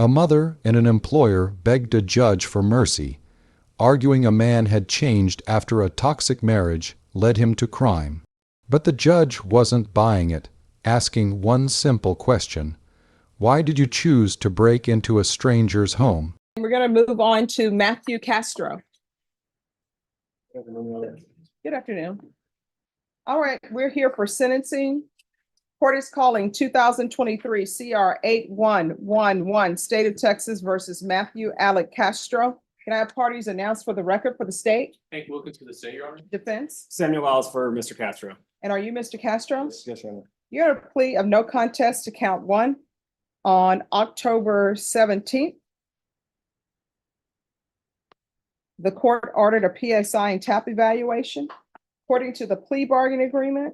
A mother and an employer begged a judge for mercy, arguing a man had changed after a toxic marriage led him to crime. But the judge wasn't buying it, asking one simple question: why did you choose to break into a stranger's home? We're going to move on to Matthew Castro. Good afternoon. All right, we're here for sentencing. Court is calling 2023 CR 8111, State of Texas versus Matthew Alec Castro. Can I have parties announced for the record for the state? Hank Wilkins for the state, Your Honor. Defense? Samuel Wells for Mr. Castro. And are you Mr. Castro? Yes, Your Honor. You had a plea of no contest to count one on October 17th. The court ordered a PSI and TAP evaluation. According to the plea bargain agreement,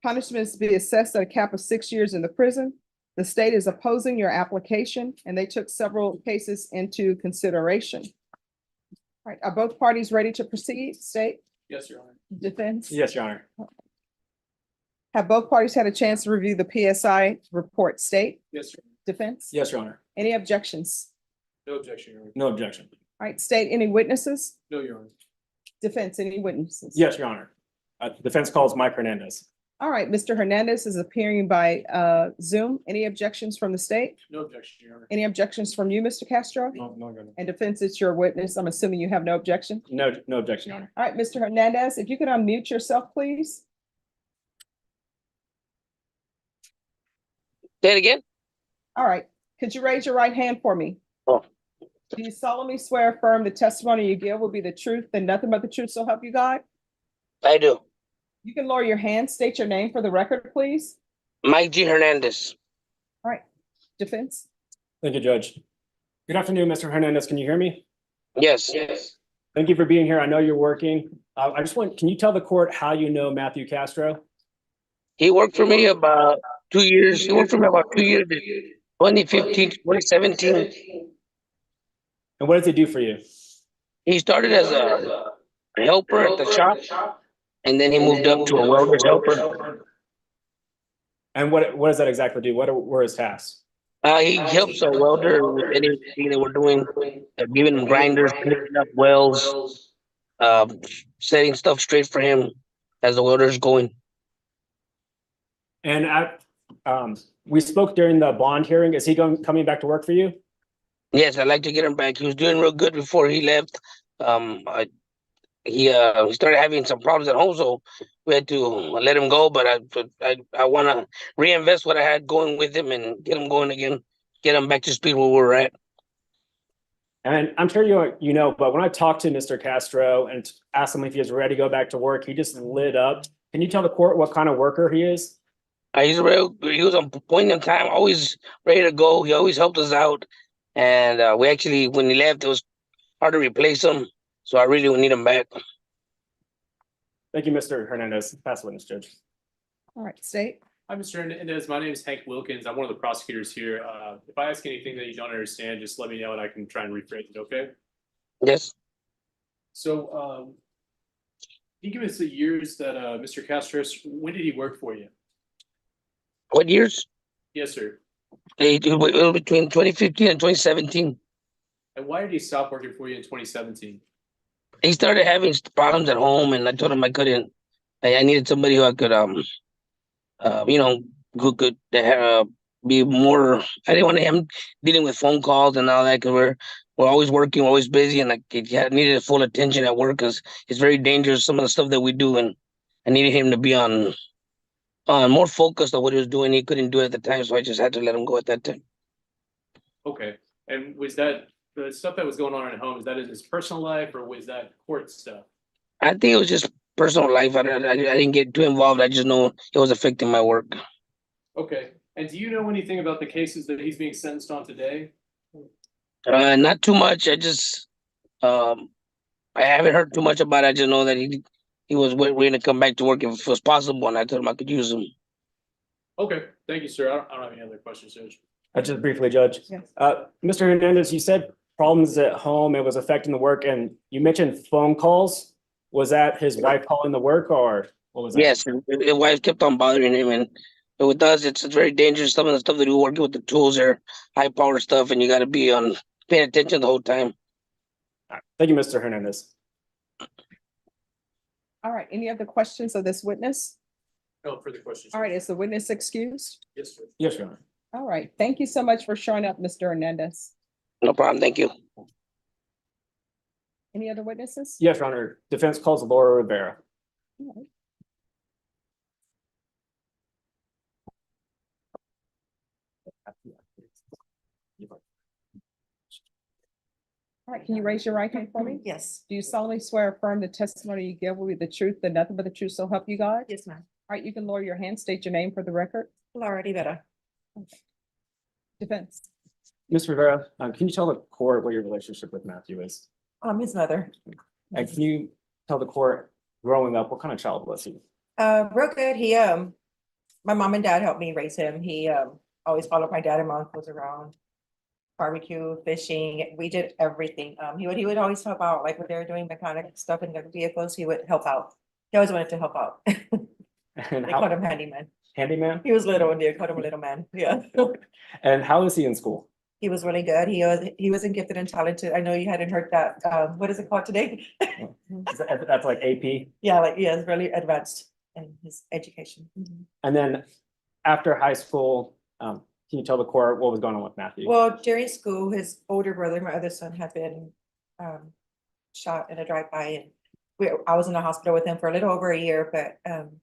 punishment is to be assessed at a cap of 6 years in the prison. The state is opposing your application, and they took several cases into consideration. All right, are both parties ready to proceed? State? Yes, Your Honor. Defense? Yes, Your Honor. Have both parties had a chance to review the PSI report? State? Yes, Your Honor. Defense? Yes, Your Honor. Any objections? No objection, Your Honor. No objection. All right, state, any witnesses? No, Your Honor. Defense, any witnesses? Yes, Your Honor. Defense calls Mike Hernandez. All right, Mr. Hernandez is appearing by Zoom. Any objections from the state? No objection, Your Honor. Any objections from you, Mr. Castro? No, Your Honor. And defense, it's your witness. I'm assuming you have no objection. No objection, Your Honor. All right, Mr. Hernandez, if you could unmute yourself, please. Say it again. All right, could you raise your right hand for me? Oh. Do you solemnly swear affirm the testimony you give will be the truth and nothing but the truth, so help you God? I do. You can lower your hand, state your name for the record, please. Mike G. Hernandez. All right, defense. Thank you, Judge. Good afternoon, Mr. Hernandez. Can you hear me? Yes. Thank you for being here. I know you're working. Can you tell the court how you know Matthew Castro? He worked for me about 2 years. He worked for me about 2 years, 2015, 2017. And what does he do for you? He started as a helper at the shop, and then he moved up to a welder's helper. And what does that exactly do? What were his tasks? He helps a welder with anything that we're doing, giving him grinders, picking up welds, setting stuff straight for him as the welder's going. And we spoke during the bond hearing. Is he coming back to work for you? Yes, I'd like to get him back. He was doing real good before he left. He started having some problems at home, so we had to let him go. But I want to reinvest what I had going with him and get him going again, get him back to speed where we're at. And I'm sure you know, but when I talked to Mr. Castro and asked him if he was ready to go back to work, he just lit up. Can you tell the court what kind of worker he is? He was on point in time, always ready to go. He always helped us out. And we actually, when he left, it was hard to replace him. So I really would need him back. Thank you, Mr. Hernandez. Pass the witness, Judge. All right, state. Hi, Mr. Hernandez. My name is Hank Wilkins. I'm one of the prosecutors here. If I ask anything that you don't understand, just let me know and I can try and rephrase it, okay? Yes. So, can you give us the years that Mr. Castro, when did he work for you? What years? Yes, sir. It was between 2015 and 2017. And why did he stop working for you in 2017? He started having problems at home, and I told him I couldn't. I needed somebody who I could, who could be more. I didn't want him dealing with phone calls and all that, because we're always working, always busy, and I needed full attention at work because it's very dangerous, some of the stuff that we do, and I needed him to be on more focused on what he was doing. He couldn't do it at the time, so I just had to let him go at that time. Okay. And was that the stuff that was going on at home? Is that in his personal life or was that court stuff? I think it was just personal life. I didn't get too involved. I just know it was affecting my work. Okay. And do you know anything about the cases that he's being sentenced on today? Not too much. I just I haven't heard too much about it. I just know that he was waiting to come back to work if it was possible, and I told him I could use him. Okay. Thank you, sir. I don't have any other questions, Judge. Just briefly, Judge. Yes. Mr. Hernandez, you said problems at home, it was affecting the work, and you mentioned phone calls. Was that his wife calling the work, or what was that? Yes, his wife kept on bothering him, and But with us, it's very dangerous. Some of the stuff that we're working with the tools are high power stuff, and you got to be on paying attention the whole time. All right. Thank you, Mr. Hernandez. All right, any other questions of this witness? No further questions. All right, is the witness excused? Yes, sir. Yes, Your Honor. All right, thank you so much for showing up, Mr. Hernandez. No problem. Thank you. Any other witnesses? Yes, Your Honor. Defense calls Laura Rivera. All right. All right, can you raise your right hand for me? Yes. Do you solemnly swear or affirm the testimony you give will be the truth and nothing but the truth, so help you God? Yes, ma'am. All right, you can lower your hand, state your name for the record. Laura Rivera. Defense. Ms. Rivera, can you tell the court what your relationship with Matthew is? His mother. And can you tell the court, growing up, what kind of child was he? Real good. My mom and dad helped me raise him. He, always followed my dad and mom was around. Barbecue, fishing, we did everything. He would always help out, like when they were doing mechanic stuff in the vehicles, he would help out. He always wanted to help out. And They how, called him handyman. handyman? He was little and they called him a little man. Yeah. And how is he in school? He was really good. He wasn't gifted and talented. I know you hadn't heard that. What is it called today? That's like AP. Yeah, like, yeah, it's really advanced in his education. And then after high school, can you tell the court what was going on with Matthew? Well, during school, his older brother, my other son, had been shot in a drive-by, and I was in the hospital with him for a little over a year, but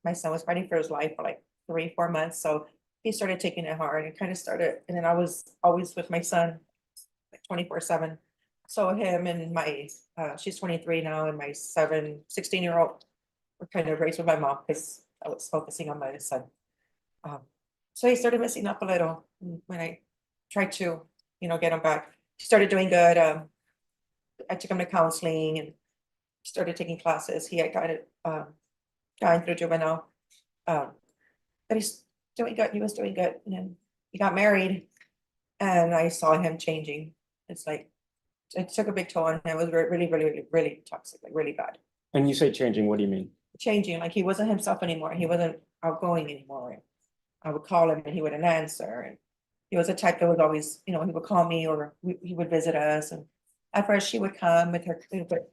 my son was fighting for his life for like 3-4 months, so he started taking it hard and kind of started, and then I was always with my son like 24/7. So him and my she's 23 now, and my 16-year-old were kind of raised with my mom because I was focusing on my son. So he started messing up a little when I tried to, get him back. He started doing good. I took him to counseling and started taking classes. He had gotten through juvenile. But he's doing good. He was doing good. And then he got married and I saw him changing. It's like, it took a big toll on him. It was really, really, really, really toxic, like really bad. And you say changing, what do you mean? Changing, like he wasn't himself anymore. He wasn't outgoing anymore. I would call him and he wouldn't answer. And he was a type that was always, he would call me or he would visit us. And at first she would come with her, but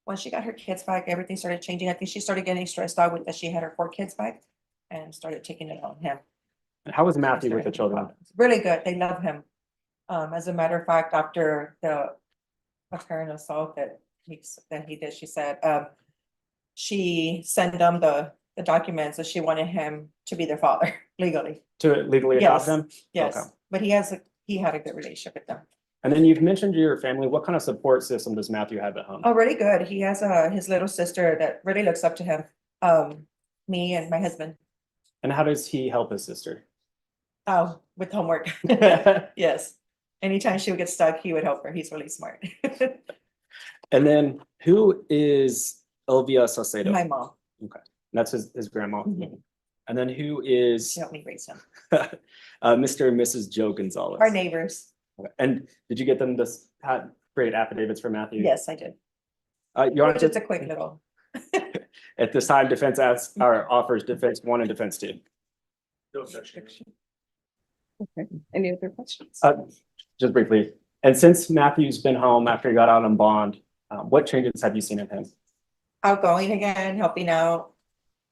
when she got her kids back, everything started changing. I think she started getting stressed out with that she had her 4 kids back and started taking it on him. And how was Matthew with the children? Really good. They love him. As a matter of fact, after the apparent assault that he did, she said, she sent them the documents that she wanted him to be their father legally. To legally adopt Yes. them? Yes, Okay. but he had a good relationship with them. And then you've mentioned your family. What kind of support system does Matthew have at home? Oh, really good. He has his little sister that really looks up to him. Me and my husband. And how does he help his sister? Oh, with homework. Yes. Anytime she would get stuck, he would help her. He's really smart. And then who is Elvia Saucedo? My mom. That's his grandma. Mhm. And then who is She helped me raise him. Mr. and Mrs. Joe Gonzalez? Our neighbors. Okay. And did you get them to create affidavits for Matthew? Yes, I did. Your Honor, Just a quick little. at this time, defense asks or offers defense 1 and defense 2. No objection. Okay, any other questions? Just briefly, and since Matthew's been home after he got out on bond, what changes have you seen in him? Outgoing again, helping out,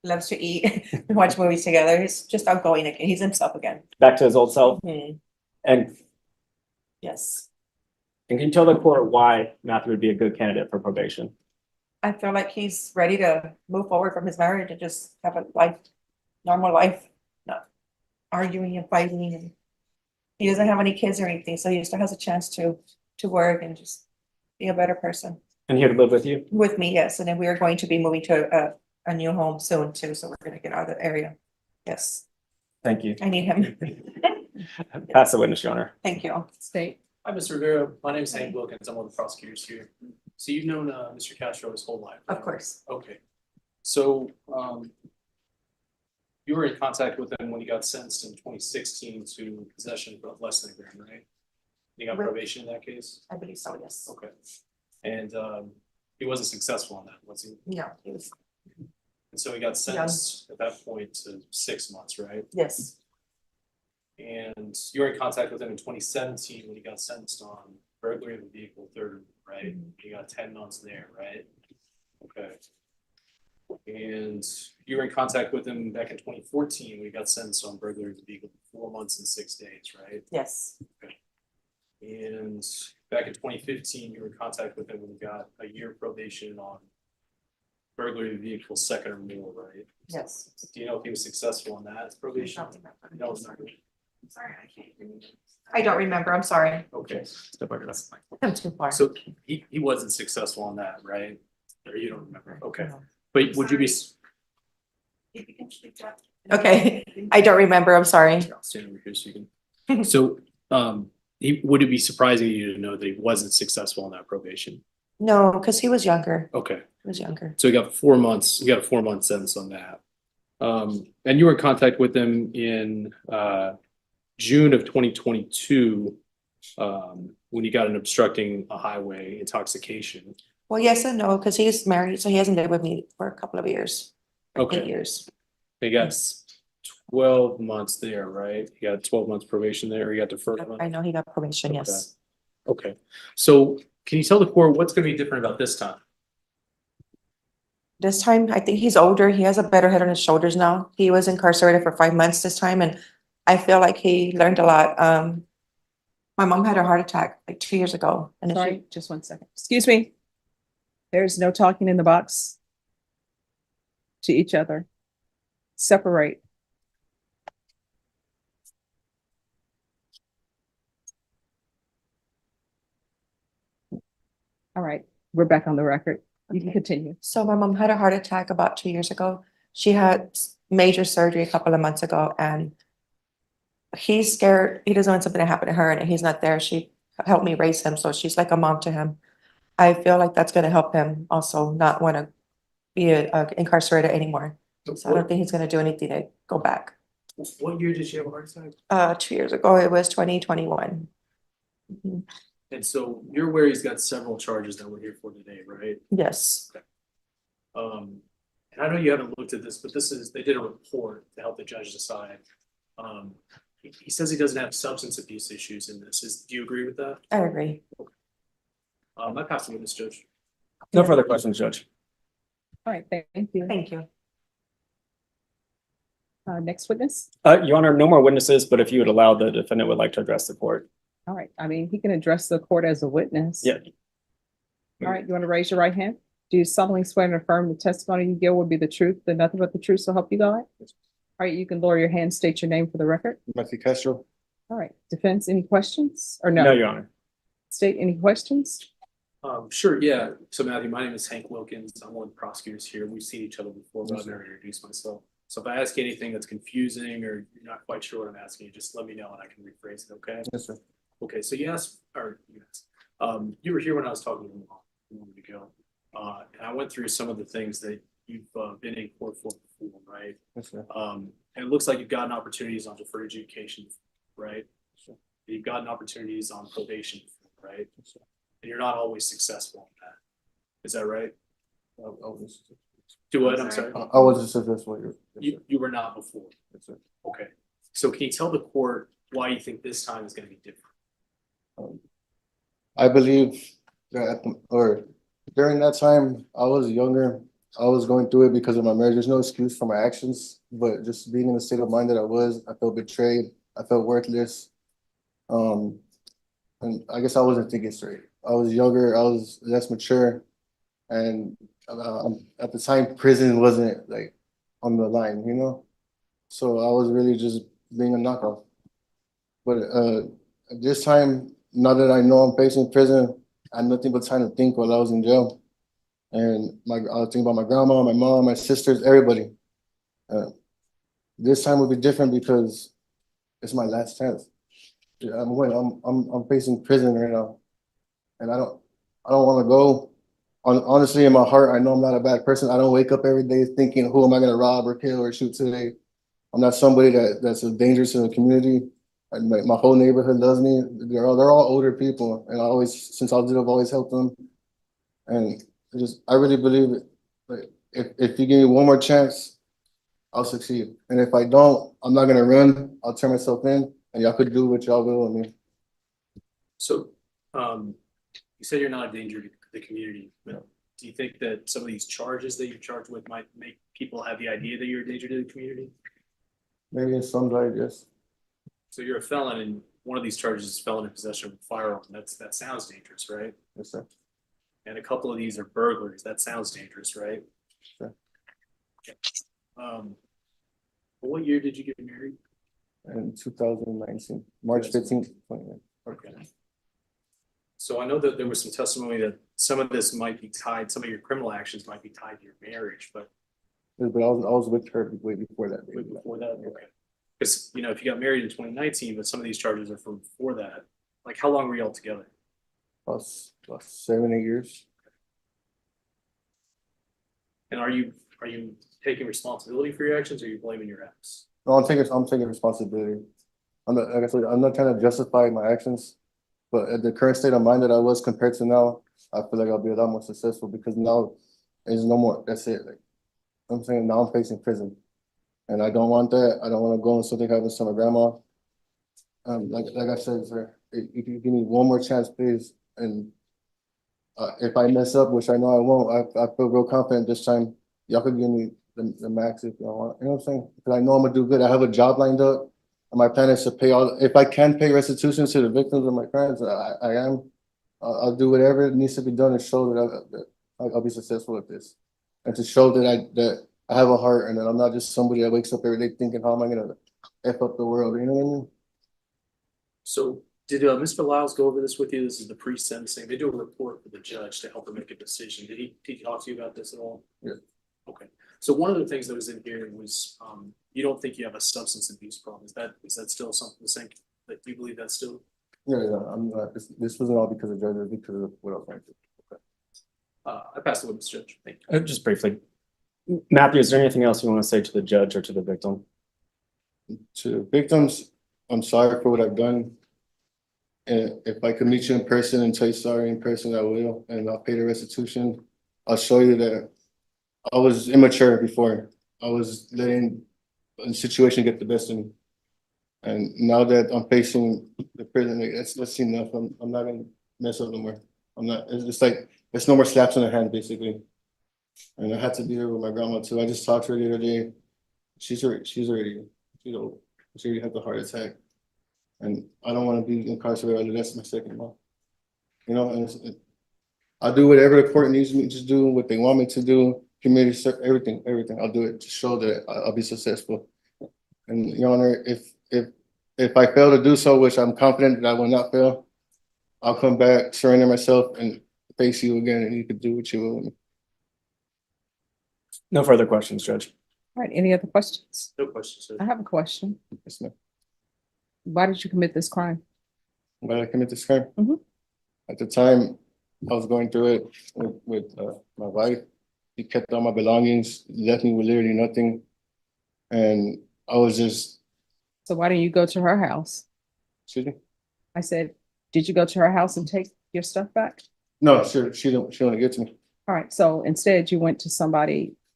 loves to eat, watch movies together. He's just outgoing again. He's himself again. Back to his old self? Mhm. And Yes. can you tell the court why Matthew would be a good candidate for probation? I feel like he's ready to move forward from his marriage and just have a life, normal life, not arguing and fighting. And he doesn't have any kids or anything, so he still has a chance to work and just be a better person. And here to live with you? With me, yes. And then we are going to be moving to a new home soon too, so we're gonna get out of the area. Yes, Thank you. I need him. Pass the witness, Your Honor. Thank you. State. Hi, Mr. Rivera. My name is Hank Wilkins. I'm one of the prosecutors here. So you've known Mr. Castro his whole life? Of course. Okay. So you were in contact with him when he got sentenced in 2016 to possession of less than a gram, right? You got Right. probation in that case? I believe so, yes. Okay. And he wasn't successful on that, was he? No, he was, And so he got sentenced at that point to 6 months, right? yes. And you were in contact with him in 2017 when he got sentenced on burglary of a vehicle, third, right? You got 10 months there, right? Okay. And you were in contact with him back in 2014 when he got sentenced on burglary of a vehicle, 4 months and 6 days, right? Yes, And back in 2015, you were in contact with him when he got a year probation on burglary of a vehicle, second or more, right? yes. Do you know if he was successful on that probation? No, it's not. Sorry, I can't remember. I don't remember, I'm sorry. Okay, I'm too far. so he wasn't successful on that, right? Or you don't remember, okay. No. But would you be? Okay, I don't remember, I'm sorry. I'll stand over here so you can. So, would it be surprising to you to know that he wasn't successful on that probation? No, because he was younger, Okay, he was younger. so he got 4 months, you got a 4-month sentence on that. And you were in contact with him in, June of 2022, when you got an obstructing a highway intoxication. Well, yes and no, because he's married, so he hasn't lived with me for a couple of years. Okay. 8 years. He got 12 months there, right? He got 12 months probation there, or he got deferred. I know he got probation, yes. Okay, so can you tell the court what's gonna be different about this time? This time, I think he's older, he has a better head on his shoulders now. He was incarcerated for 5 months this time, and I feel like he learned a lot. My mom had a heart attack like 2 years ago, and then Sorry, just 1 second. Excuse me. There's no talking in the box to each other. Separate. All right, we're back on the record. You can Okay. continue. So my mom had a heart attack about 2 years ago. She had major surgery a couple of months ago, and he's scared. He doesn't want something to happen to her, and he's not there. She helped me raise him, so she's like a mom to him. I feel like that's gonna help him also not want to be incarcerated anymore. So I don't think he's gonna do anything to go back. What year did she have a heart attack? 2 years ago, it was 2021. And so you're aware he's got several charges that we're here for today, right? Yes, And I know you haven't looked at this, but they did a report to help the judge decide. He says he doesn't have substance abuse issues in this. Do you agree with that? I agree. I pass the witness, Judge. No further questions, Judge. All right, thank you. Thank you. Next witness. Your Honor, no more witnesses, but if you would allow, the defendant would like to address the court. All right, I mean, he can address the court as a witness. Yeah. All right, you want to raise your right hand? Do you solemnly swear and affirm the testimony you give will be the truth, and nothing but the truth, so help you God? All right, you can lower your hand, state your name for the record. Castro. All right, defense, any questions or No, no? Your Honor. State any questions? Sure, yeah. So Matthew, my name is Hank Wilkins. I'm one of the prosecutors here. We've seen each other before, but I've never introduced myself. So if I ask you anything that's confusing or you're not quite sure what I'm asking you, just let me know and I can rephrase it, okay? Yes, sir. Okay, so you were here when I was talking to you a moment ago. And I went through some of the things that you've been in court for before, right? Yes, sir. And it looks like you've gotten opportunities on deferred adjudication, right? Sure. You've gotten opportunities on probation, right? And you're not always successful in that. Is that right? Do what? I'm sorry. I wasn't successful. You were not before. Yes, sir. Okay. So can you tell the court why you think this time is going to be different? I believe that during that time, I was younger. I was going through it because of my marriage. There's no excuse for my actions, but just being in the state of mind that I felt betrayed. I felt worthless. And I guess I wasn't thinking straight. I was younger. I was less mature, and at the time, prison wasn't like on the line, you know. So I was really just being a knockoff. But at this time, now that I know I'm facing prison, I had nothing but time to think while I was in jail. And I was thinking about my grandma, my mom, my sisters, everybody. This time will be different because it's my last chance. I'm facing prison right now, and I don't want to go. Honestly, in my heart, I know I'm not a bad person. I don't wake up every day thinking, who am I going to rob or kill or shoot today? I'm not somebody that's a danger to the community. And my whole neighborhood loves me. They're all older people, and since I was little, I've always helped them. And I really believe it. Like, if you give me one more chance, I'll succeed. And if I don't, I'm not gonna run. I'll turn myself in, and y'all could do what y'all will. I mean, So, you said you're not a danger to the community, but do you think that some of these charges that you're charged with might make people have the idea that you're a danger to the community? maybe in some light, yes. So you're a felon, and one of these charges is felon in possession of a firearm. That sounds dangerous, right? Yes, sir. And a couple of these are burglaries. That sounds dangerous, right? Sure. What year did you get married? In 2019, March 15th. Okay. So I know that there was some testimony that some of this might be tied, some of your criminal actions might be tied to your marriage, but But I was with her way before that. way before that, okay. Because, you know, if you got married in 2019, but some of these charges are from before that, like how long were you all together? Plus 7, 8 years. And are you taking responsibility for your actions, or are you blaming your ex? No, I'm taking responsibility. Like I said, I'm not trying to justify my actions, but at the current state of mind that I was compared to now, I feel like I'll be a lot more successful because now there's no more. That's it. Like I'm saying, now I'm facing prison, and I don't want that. I don't want to go and something happens to my grandma. Like I said, sir, if you give me one more chance, please, and if I mess up, which I know I won't, I feel real confident this time. Y'all could give me the max if y'all want. You know what I'm saying? Because I know I'm gonna do good. I have a job lined up. And my plan is to pay all. If I can pay restitution to the victims of my crimes, I am. I'll do whatever needs to be done to show that I'll be successful at this, and to show that I have a heart and that I'm not just somebody that wakes up every day thinking, how am I gonna f up the world? You know what I mean? So did Mr. Lyles go over this with you? This is the pre-sentencing. They do a report for the judge to help him make a decision. Did he talk to you about this at all? Yeah. Okay. So one of the things that was in here was you don't think you have a substance abuse problem. Is that still something the same that you believe that's still? Yeah. I'm not. This wasn't all because of judges, because of what else I did. Okay. I passed the witness, Judge. Thank you. Just briefly, Matthew, is there anything else you want to say to the judge or to the victim? To the victims, I'm sorry for what I've done. And if I could meet you in person and tell you sorry in person, I will, and I'll pay the restitution. I'll show you that I was immature before. I was letting the situation get the best of me. And now that I'm facing the prison, that's enough. I'm not gonna mess up no more. I'm not. It's like there's no more slaps on the hand, basically. And I had to be there with my grandma too. I just talked to her the other day. She's already she already had the heart attack. And I don't want to be incarcerated. That's my second month. You know, and I'll do whatever the court needs me to do, what they want me to do, community, everything. I'll do it to show that I'll be successful. And Your Honor, if I fail to do so, which I'm confident that I will not fail, I'll come back, surrender myself, and face you again, and you can do what you will with me. No further questions, Judge. All right, any other questions? No questions, sir. I have a question. Yes, ma'am. Why did you commit this crime? Why did I commit this crime? Mhm. At the time, I was going through it with my wife. He kept all my belongings, left me with literally nothing. And I was just, So why didn't you go to her house? excuse me? I said, did you go to her house and take your stuff back? No, she don't get to me. All right, so instead you went to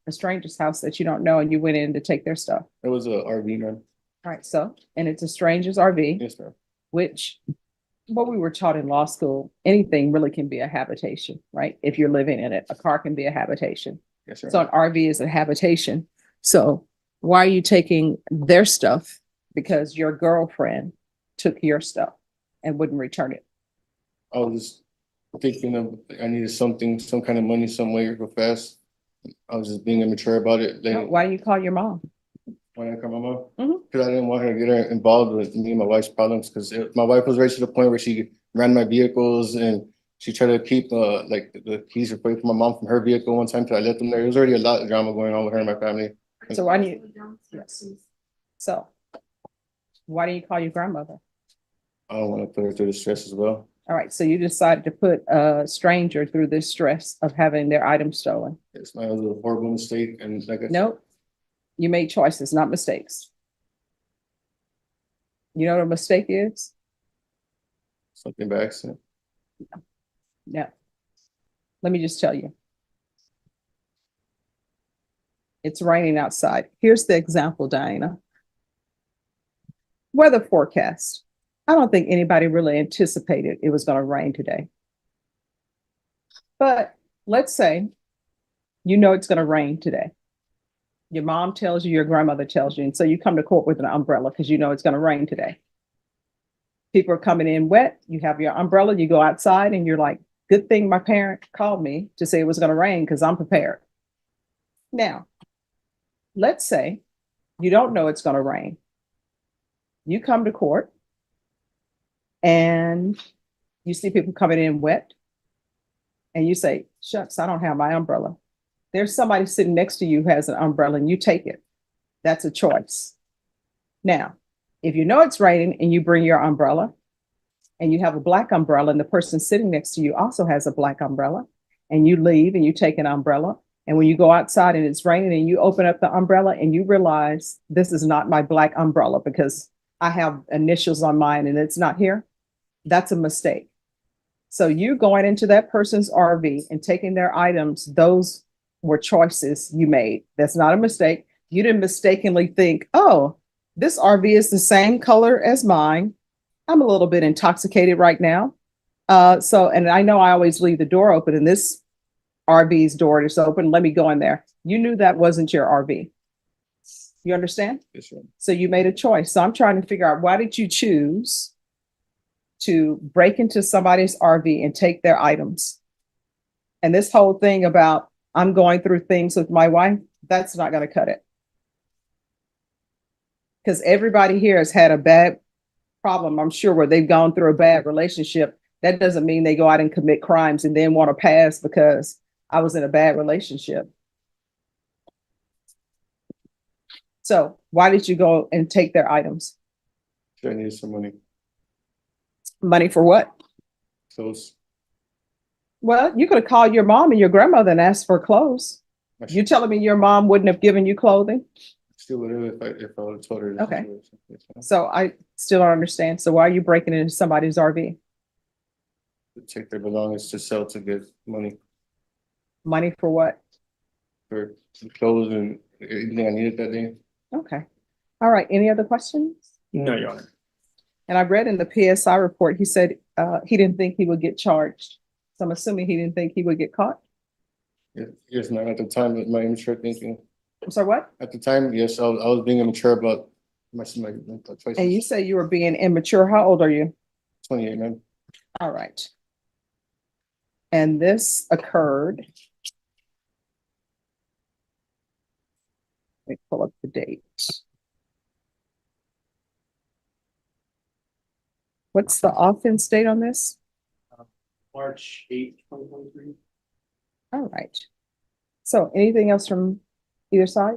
a stranger's house that you don't know, and you went in to take their stuff. It was a RV, man. All right, so, and it's a stranger's RV, Yes, ma'am. which what we were taught in law school, anything really can be a habitation, right? If you're living in it, a car can be a habitation. Yes, sir. So an RV is a habitation. So why are you taking their stuff? Because your girlfriend took your stuff and wouldn't return it. I was just thinking of, I needed some kind of money, some way real fast. I was just being immature about it. Why do you call your mom? When I come home, Mhm. because I didn't want her to get her involved with me and my wife's problems. Because my wife was right to the point where she ran my vehicles and she tried to keep like the keys away from my mom from her vehicle one time. Because I let them there. There was already a lot of drama going on with her and my family. So why do you? Yes. So why do you call your grandmother? I don't want to put her through the stress as well. All right, so you decided to put a stranger through this stress of having their items stolen. It's my was a horrible mistake, and like I said, Nope. You made choices, not mistakes. You know what a mistake is? something by accident. No. Let me just tell you. It's raining outside. Here's the example, Diana. Weather forecast. I don't think anybody really anticipated it was going to rain today. But let's say you know it's going to rain today. Your mom tells you, your grandmother tells you, and so you come to court with an umbrella because you know it's going to rain today. People are coming in wet. You have your umbrella, you go outside and you're like, good thing my parent called me to say it was going to rain because I'm prepared. Now, let's say you don't know it's going to rain. You come to court and you see people coming in wet and you say, shucks, I don't have my umbrella. There's somebody sitting next to you who has an umbrella and you take it. That's a choice. Now, if you know it's raining and you bring your umbrella and you have a black umbrella and the person sitting next to you also has a black umbrella and you leave and you take an umbrella, and when you go outside and it's raining and you open up the umbrella and you realize this is not my black umbrella because I have initials on mine and it's not here, that's a mistake. So you going into that person's RV and taking their items, those were choices you made. That's not a mistake. You didn't mistakenly think, oh, this RV is the same color as mine. I'm a little bit intoxicated right now. And I know I always leave the door open and this RV's door is open. Let me go in there. You knew that wasn't your RV. You understand? Yes, ma'am. So you made a choice. So I'm trying to figure out, why did you choose to break into somebody's RV and take their items? And this whole thing about I'm going through things with my wife, that's not going to cut it. Because everybody here has had a bad problem, I'm sure, where they've gone through a bad relationship. That doesn't mean they go out and commit crimes and then want to pass because I was in a bad relationship. So why did you go and take their items? Sure, I needed some money. Money for what? Clothes. Well, you could have called your mom and your grandmother and asked for clothes. You telling me your mom wouldn't have given you clothing? Still would have if I would have told her. the Okay. situation. Yes, ma'am. So I still don't understand. So why are you breaking into somebody's RV? To take their belongings to sell to get money Money for what? for some clothes and anything I needed that day. Okay. All right. Any other questions? No, Your Honor. And I read in the PSI report, he said he didn't think he would get charged. So I'm assuming he didn't think he would get caught. Yes, ma'am. At the time, with my immature thinking. I'm sorry, what? At the time, yes, I was being immature about my choices. And you say you were being immature. How old are you? 28, ma'am. All right. And this occurred. Let me pull up the date. What's the offense date on this? March 8th, 2023. All right. So anything else from either side?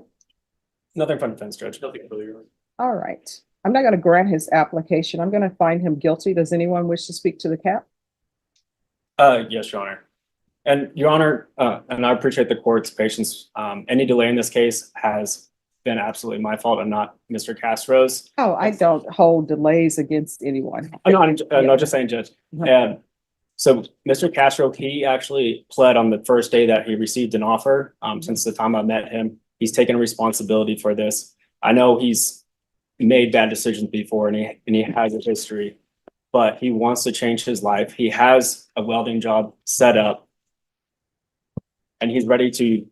Nothing from defense, Judge. Nothing further. All right. I'm not going to grant his application. I'm going to find him guilty. Does anyone wish to speak to the cap? Yes, Your Honor. And Your Honor, and I appreciate the court's patience. Any delay in this case has been absolutely my fault and not Mr. Castro's. Oh, I don't hold delays against anyone. No, just saying, Judge. And so Mr. Castro, he actually pled on the first day that he received an offer. Since the time I met him, he's taken responsibility for this. I know he's made bad decisions before and he has a history, but he wants to change his life. He has a welding job set up and he's ready to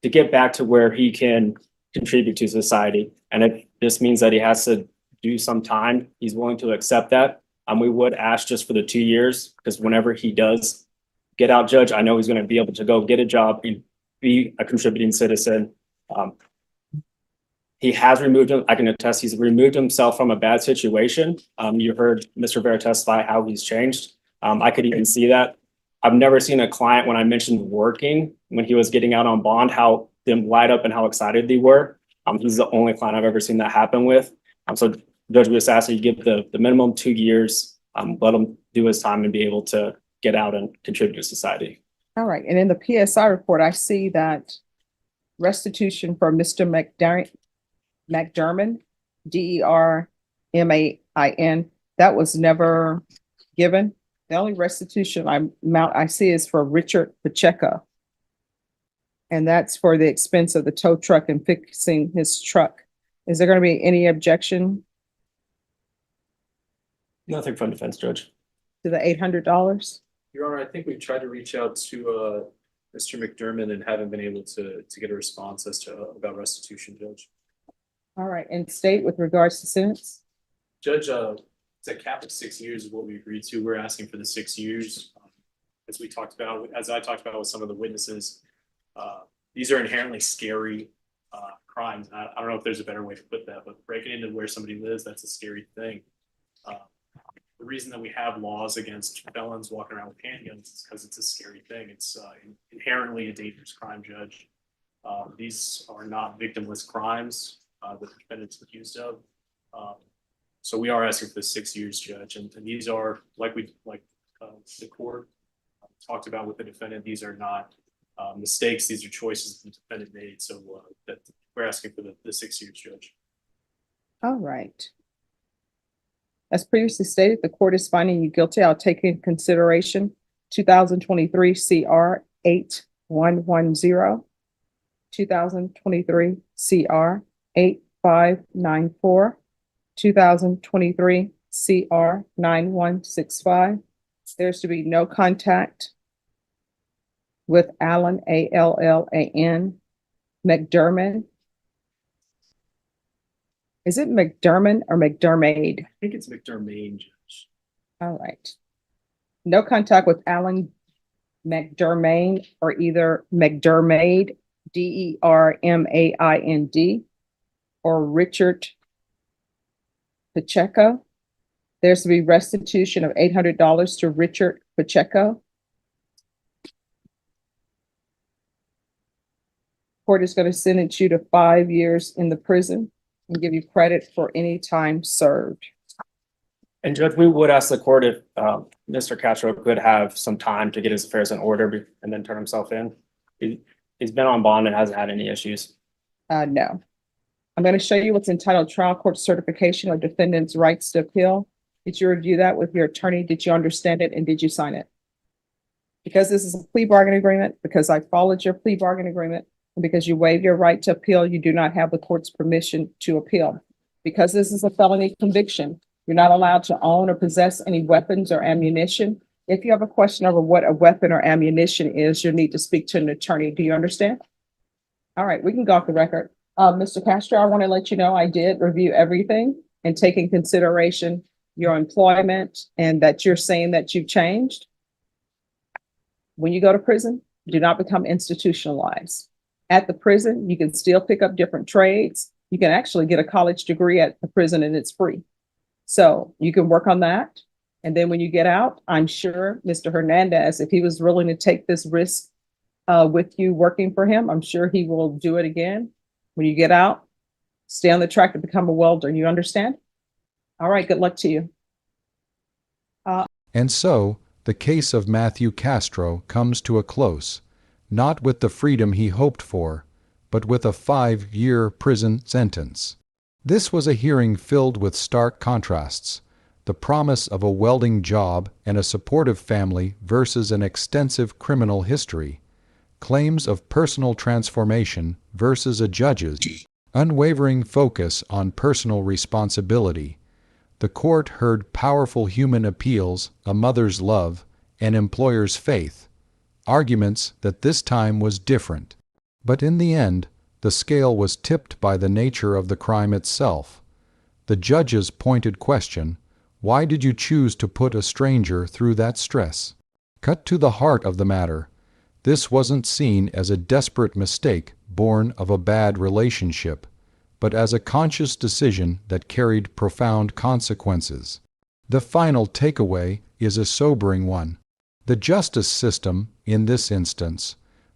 get back to where he can contribute to society. And if this means that he has to do some time, he's willing to accept that. We would ask just for the 2 years, because whenever he does get out, Judge, I know he's going to be able to go get a job, be a contributing citizen. He has removed him. I can attest he's removed himself from a bad situation. You heard Mr. Vera testify how he's changed. I could even see that. I've never seen a client, when I mentioned working, when he was getting out on bond, how them light up and how excited they were. He's the only client I've ever seen that happen with. So Judge, we just ask that you give the minimum 2 years, let him do his time and be able to get out and contribute to society. All right. And in the PSI report, I see that restitution for Mr. McDermott, DERMAIN, that was never given. The only restitution amount I see is for Richard Pacheco. And that's for the expense of the tow truck and fixing his truck. Is there going to be any objection Nothing from defense, Judge. to the $800? Your Honor, I think we've tried to reach out to Mr. McDermott and haven't been able to get a response as to about restitution, Judge. All right, and state with regards to sentence? Judge, it's a cap of 6 years is what we agreed to. We're asking for the 6 years. As I talked about with some of the witnesses, these are inherently scary crimes. I don't know if there's a better way to put that, but breaking into where somebody lives, that's a scary thing. The reason that we have laws against felons walking around with handguns is because it's a scary thing. It's inherently a dangerous crime, Judge. These are not victimless crimes that the defendant's accused of. So we are asking for 6 years, Judge, and these are like the court talked about with the defendant. These are not mistakes; these are choices the defendant made. So that we're asking for the 6 years, Judge. All right. As previously stated, the court is finding you guilty. I'll take into consideration 2023 CR 8110, 2023 CR 8594, 2023 CR 9165. There's to be no contact with Allan, ALLAN, McDermott. Is it McDermott or McDermade? I think it's McDermott, Judge. All right. No contact with Allan McDermott or either McDermade, DERMAIND, or Richard Pacheco. There's to be restitution of $800 to Richard Pacheco. Court is going to sentence you to 5 years in the prison and give you credit for any time served. And Judge, we would ask the court if Mr. Castro could have some time to get his affairs in order and then turn himself in. He's been on bond and hasn't had any issues. No. I'm going to show you what's entitled Trial Court Certification of Defendant's Rights to Appeal. Did you review that with your attorney? Did you understand it? And did you sign it? Because this is a plea bargain agreement, because I followed your plea bargain agreement, and because you waive your right to appeal, you do not have the court's permission to appeal. Because this is a felony conviction, you're not allowed to own or possess any weapons or ammunition. If you have a question over what a weapon or ammunition is, you'll need to speak to an attorney. Do you understand? All right, we can go off the record. Mr. Castro, I want to let you know I did review everything and take in consideration your employment and that you're saying that you've changed. When you go to prison, do not become institutionalized. At the prison, you can still pick up different trades. You can actually get a college degree at the prison and it's free. So you can work on that. And then when you get out, I'm sure Mr. Hernandez, if he was willing to take this risk with you working for him, I'm sure he will do it again. When you get out, stay on the track to become a welder. You understand? All right, good luck to you. And so, the case of Matthew Castro comes to a close, not with the freedom he hoped for, but with a 5-year prison sentence. This was a hearing filled with stark contrasts: the promise of a welding job and a supportive family versus an extensive criminal history, claims of personal transformation versus a judge's unwavering focus on personal responsibility. The court heard powerful human appeals, a mother's love, an employer's faith, arguments that this time was different. But in the end, the scale was tipped by the nature of the crime itself. The judge's pointed question, "Why did you choose to put a stranger through that stress?" cut to the heart of the matter. This wasn't seen as a desperate mistake born of a bad relationship, but as a conscious decision that carried profound consequences. The final takeaway is a sobering one. The justice system, in this instance,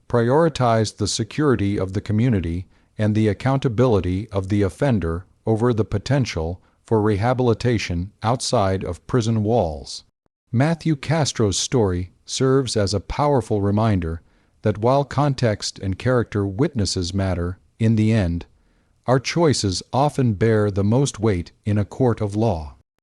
prioritized the security of the community and the accountability of the offender over the potential for rehabilitation outside of prison walls. Matthew Castro's story serves as a powerful reminder that while context and character witnesses matter, in the end, our choices often bear the most weight in a court of law.